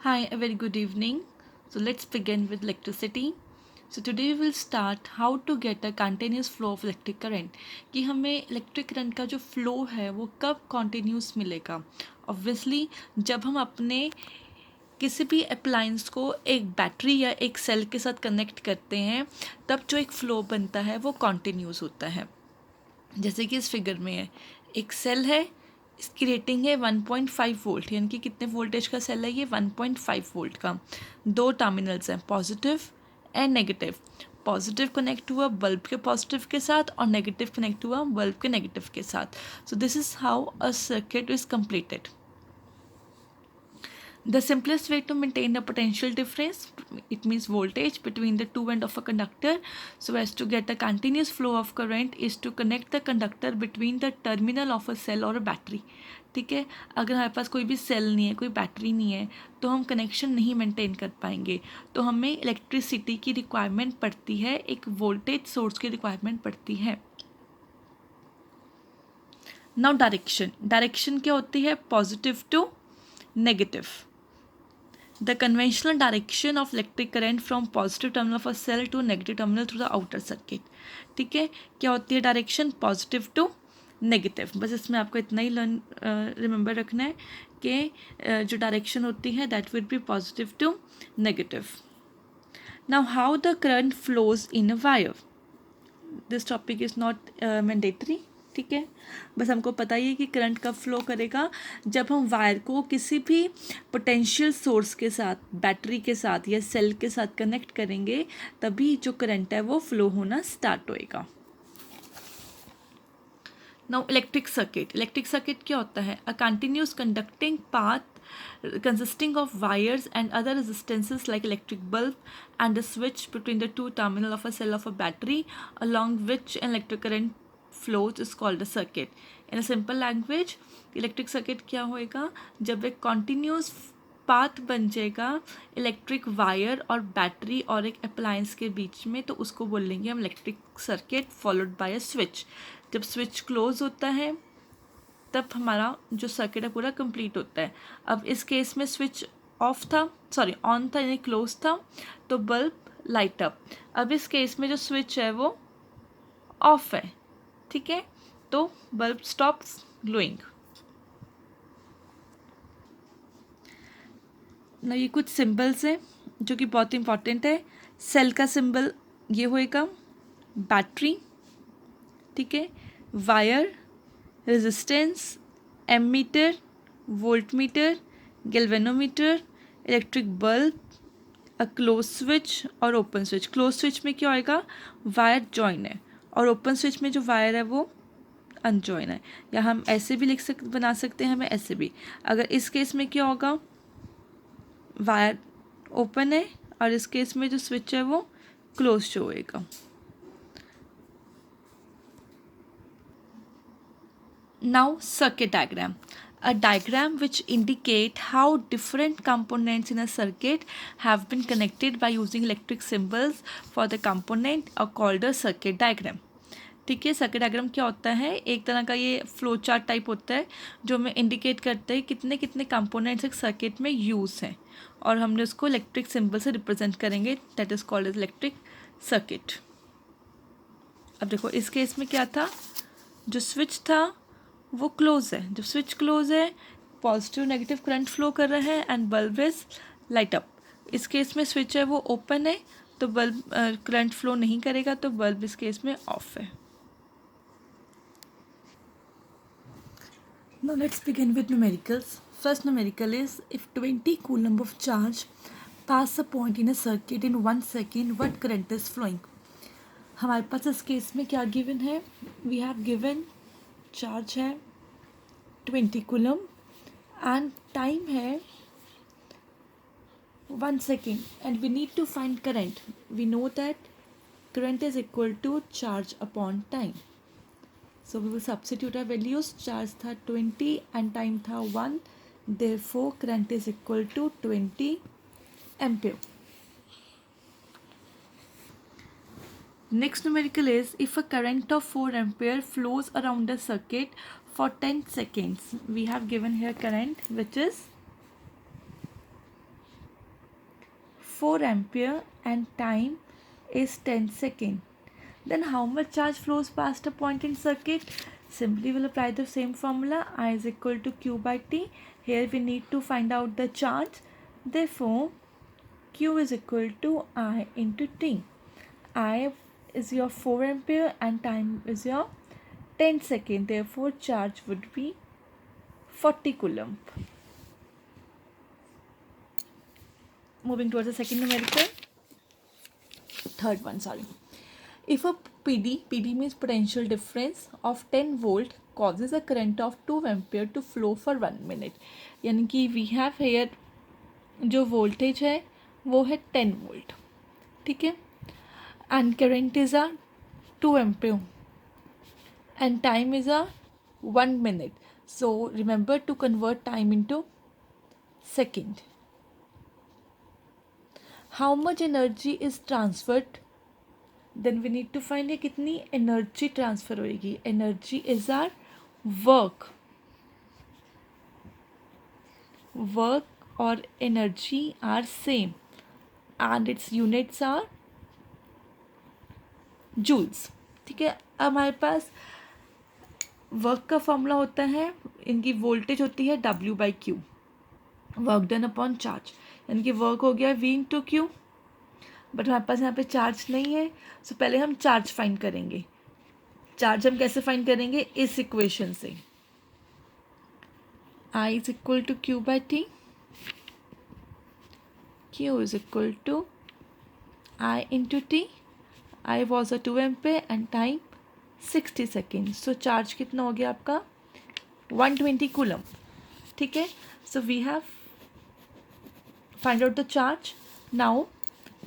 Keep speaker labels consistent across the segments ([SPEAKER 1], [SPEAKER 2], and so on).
[SPEAKER 1] Hi, a very good evening. So let's begin with electricity. So today we will start how to get a continuous flow of electric current कि हमें electric current का जो flow है वो कब continuous मिलेगा. Obviously जब हम अपने किसी भी अप्लायंस को एक बैटरी या एक सेल के साथ कनेक्ट करते हैं तब जो एक फ़्लो बनता है वो कॉन्टिन्यूस होता है. जैसे कि इस फिगर में है, एक सेल है, इसकी रेटिंग है 1.5 वोल्ट, यानी कि कितने वोल्टेज का सेल है ये 1.5 वोल्ट का. दो टर्मिनल्स हैं, positive and negative. Positive connect हुआ बल्ब के पॉजिटिव के साथ और नेगेटिव कनेक्ट हुआ बल्ब के नेगेटिव के साथ. So this is how a circuit is completed. The simplest way to maintain a potential difference, it means voltage, between the two ends of a conductor so as to get a continuous flow of current is to connect the conductor between the terminal of a cell or a battery. ठीक है, अगर हमारे पास कोई भी cell नहीं है, कोई battery नहीं है, तो हम कनेक्शन नहीं मेंटेन कर पाएंगे. तो हमें इलेक्ट्रिसिटी की रिक्वायरमेंट पड़ती है, एक वोल्टेज सोर्स की रिक्वायरमेंट पड़ती है. नाउ डायरेक्शन क्या होती है? Positive to negative. The conventional direction of electric current from positive terminal of a cell to negative terminal through the outer circuit. ठीक है, क्या होती है डायरेक्शन? Positive to negative. बस इसमें आपको इतना ही रिमेंबर रखना है कि जो डायरेक्शन होती है that will be positive to negative. Now how the current flows in a wire. This topic is not mandatory. ठीक है, बस हमको पता ही है कि करंट कब फ्लो करेगा. जब हम वायर को किसी भी पोटेंशियल सोर्स के साथ, बैटरी के साथ या सेल के साथ कनेक्ट करेंगे तभी जो करंट है वो फ्लो होना स्टार्ट होएगा. नाउ इलेक्ट्रिक सर्किट क्या होता है? A continuous conducting path consisting of wires and other resistances like electric bulb and a switch between the two terminal of a cell of a battery along which an electric current flows is called a circuit. In a simple language, electric circuit क्या होएगा? जब एक continuous path बन जाएगा electric wire और battery और एक appliance के बीच में, तो उसको बोलेंगे हम electric circuit followed by a switch. जब स्विच क्लोज होता है तब हमारा जो सर्किट है पूरा कंप्लीट होता है. अब इस केस में स्विच ऑन था यानी क्लोज था, तो बल्ब लाइट अप. अब इस केस में जो स्विच है वो ऑफ है. ठीक है, तो बल्ब स्टॉप्स ग्लोइंग. ना ये कुछ सिंबल्स हैं जो कि बहुत इंपॉर्टेंट है. सेल का सिंबल ये होएगा, बैटरी. ठीक है, wire, resistance, ammeter, voltmeter, galvanometer, electric bulb, a close switch और ओपन स्विच. क्लोज स्विच में क्या होएगा? वायर जॉइन है, और ओपन स्विच में जो वायर है वो अनजॉइन है. या हम ऐसे भी बना सकते हैं, हमें ऐसे भी. अगर इस केस में क्या होगा? वायर ओपन है और इस केस में जो स्विच है वो क्लोज शो होएगा. Now circuit diagram. A diagram which indicate how different components in a circuit have been connected by using electric symbols for the component are called a circuit diagram. ठीक है, circuit diagram क्या होता है? एक तरह का ये फ्लो चार्ट टाइप होता है जो हमें इंडिकेट करता है कितने कितने कंपोनेंट्स एक सर्किट में यूज़ हैं, और हमने उसको इलेक्ट्रिक सिंबल से रिप्रेजेंट करेंगे. That is called as electric circuit. अब देखो इस केस में क्या था? जो स्विच था वो क्लोज है. जब स्विच क्लोज है पॉजिटिव नेगेटिव करंट फ्लो कर रहा है and bulb is light up. इस केस में स्विच है वो ओपन है तो बल्ब करंट फ्लो नहीं करेगा, तो बल्ब इस केस में ऑफ है. Now let's begin with numericals. First numerical is if 20 coulomb of charge pass a point in a circuit in 1 second, what current is flowing? हमारे पास इस केस में क्या गिवन है? वी हैव गिवन चार्ज है 20 coulomb and time है 1 second, and we need to find current. We know that current is equal to charge upon time. So we will substitute our values. Charge था 20 and time था 1. Therefore current is equal to 20 ampere. Next numerical is if a current of 4 ampere flows around a circuit for 10 seconds. We have given here current which is 4 ampere and time is 10 seconds. Then how much charge flows past a point in circuit? Simply we'll apply the same formula, I is equal to Q by T. Here we need to find out the charge. Therefore, Q is equal to I into T. I is your 4 ampere and time is your 10 seconds. Therefore, charge would be 40 coulomb. Moving towards the second numerical. Third one, sorry. If a PD means potential difference of 10 volt causes a current of 2 ampere to flow for 1 minute. यानी कि we have here जो voltage है वो है 10 volt. ठीक है. And current is a 2 ampere. And time is a 1 minute. So remember to convert time into second. How much energy is transferred? Then we need to find है कितनी energy transfer होएगी. Energy is our work. Work or energy are same and its units are joules. ठीक है. अब हमारे पास work का formula होता है, इनकी वोल्टेज होती है W by Q, work done upon charge. यानी कि वर्क हो गया V इंटू क्यू. बट हमारे पास यहाँ पे चार्ज नहीं है, सो पहले हम चार्ज फाइंड करेंगे. चार्ज हम कैसे फाइंड करेंगे? इस इक्वेशन से. I is equal to Q by T. Q is equal to I into T. I was a 2 ampere and time 60 seconds. So charge कितना हो गया आपका? 120 coulomb. ठीक है. So we have find out the charge. Now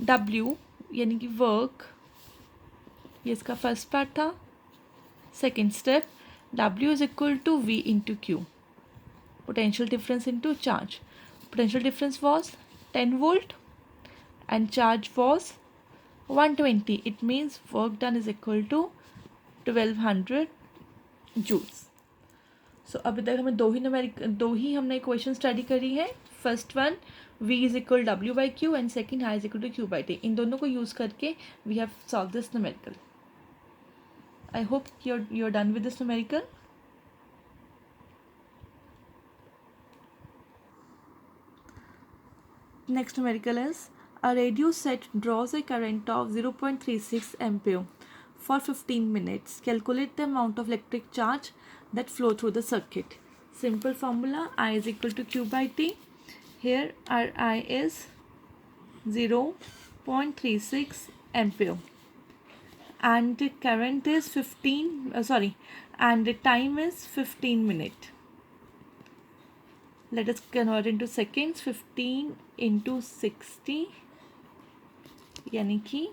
[SPEAKER 1] W यानी कि work, ये इसका फर्स्ट पार्ट था. Second step, W is equal to V into Q. Potential difference into charge. Potential difference was 10 volt and charge was 120. It means work done is equal to 1200 joules. So अभी तक हमें दो ही हमने equation study करी है. First one V is equal to W by Q and second I is equal to Q by T. इन दोनों को use करके we have solved this numerical. I hope you're done with this numerical. Next numerical is a radio set draws a current of 0.36 ampere for 15 minutes. Calculate the amount of electric charge that flow through the circuit. Simple formula, I is equal to Q by T. Here our I is 0.36 ampere and the current is and the time is 15 minutes. Let us convert into seconds. 15 into 60 यानी कि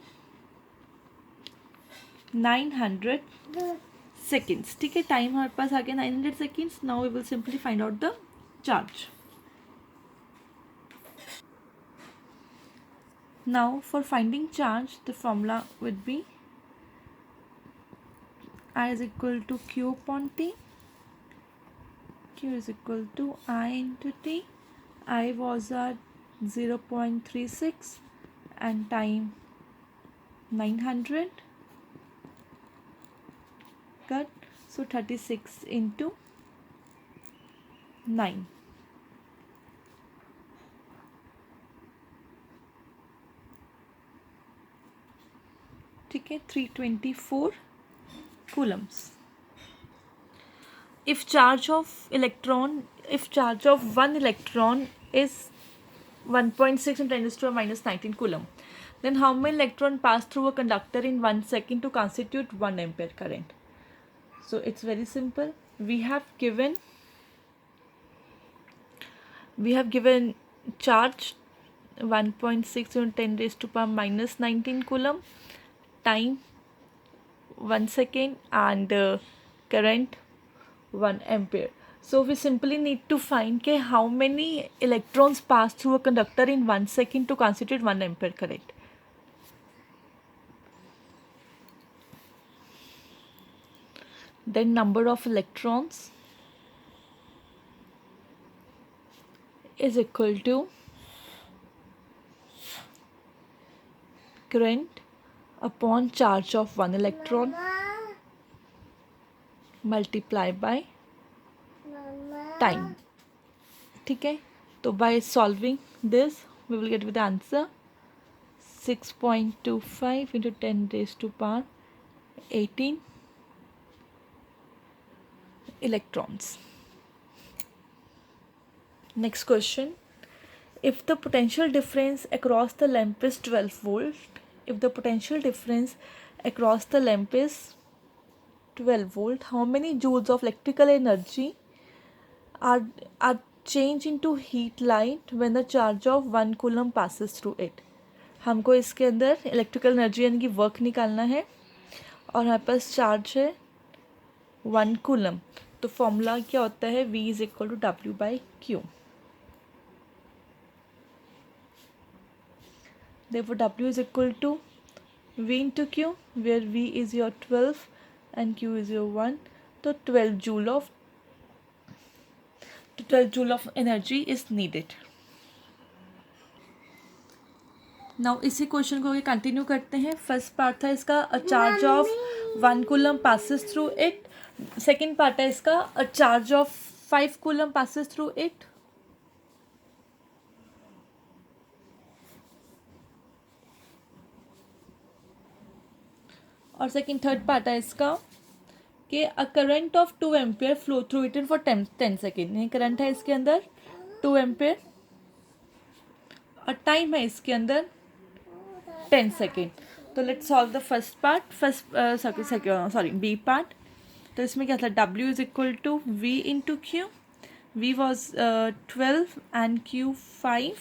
[SPEAKER 1] 900 seconds. ठीक है. Time हमारे पास आ गया 900 seconds. Now we will simply find out the charge. Now for finding charge, the formula would be I is equal to Q upon T. Q is equal to I into T. I was at 0.36 and time 900. Cut. So 36 into 9. ठीक है. 324 coulombs. If charge of one electron is 1.6 × 10⁻⁻19 coulomb, then how many electron pass through a conductor in 1 second to constitute 1 ampere current? So it's very simple. We have given charge 1.6 × 10⁻⁻19 coulomb, time 1 second and current 1 ampere. So we simply need to find how many electrons pass through a conductor in 1 second to constitute 1 ampere current. Then number of electrons is equal to current upon charge of 1 electron multiply by time. ठीक है, तो by solving this we will get with the answer 6.25 into 10 raised to power 18 electrons. Next question. If the potential difference across the lamp is 12 volt, if the potential difference across the lamp is 12 volt, how many joules of electrical energy are changed into heat light when the charge of 1 coulomb passes through it? हमको इसके अंदर electrical energy यानी कि work निकालना है और हमारे पास charge है 1 कूलम. तो फॉर्मूला क्या होता है? V is equal to W by Q. Therefore W is equal to V into Q, where V is your 12 and Q is your 1. So 12 joule of energy is needed. Now इसी question को continue करते हैं. First part था इसका a charge of 1 coulomb passes through it. Second part है इसका a charge of 5 coulomb passes through it. और third part है इसका कि a current of 2 ampere flow through it in for 10 second. ये करंट है इसके अंदर 2 एम्पियर और टाइम है इसके अंदर 10 सेकेंड. तो let's solve the first part. B part. तो इसमें क्या था? W is equal to V into Q. V was 12 and Q 5.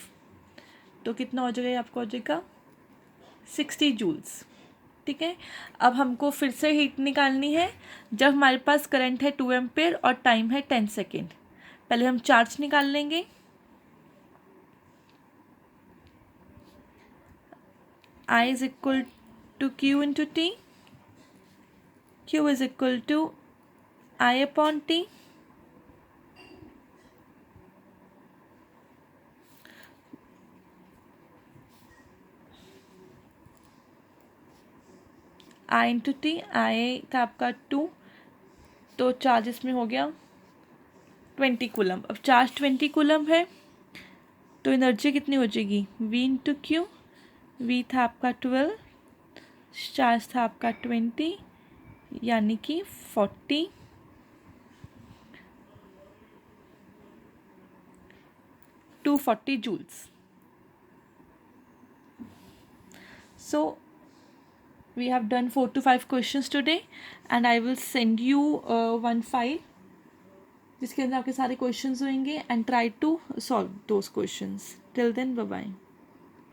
[SPEAKER 1] तो कितना हो जाएगा? आपको हो जाएगा 60 जूल्स. ठीक है, अब हमको फिर से हीट निकालनी है जब हमारे पास करंट है 2 एम्पियर और टाइम है 10 सेकेंड. पहले हम चार्ज निकाल लेंगे. I is equal to Q into T. Q is equal to I upon T. I into T. I था आपका 2, तो चार्ज इसमें हो गया 20 कूलम. अब चार्ज 20 कूलम है तो एनर्जी कितनी हो जाएगी? V into Q. V था आपका 12, चार्ज था आपका 20 यानी कि 240 joules. So we have done 4 to 5 questions today and I will send you one file जिसके अंदर आपके सारे क्वेश्चंस होंगे and try to solve those questions. Till then, bye bye.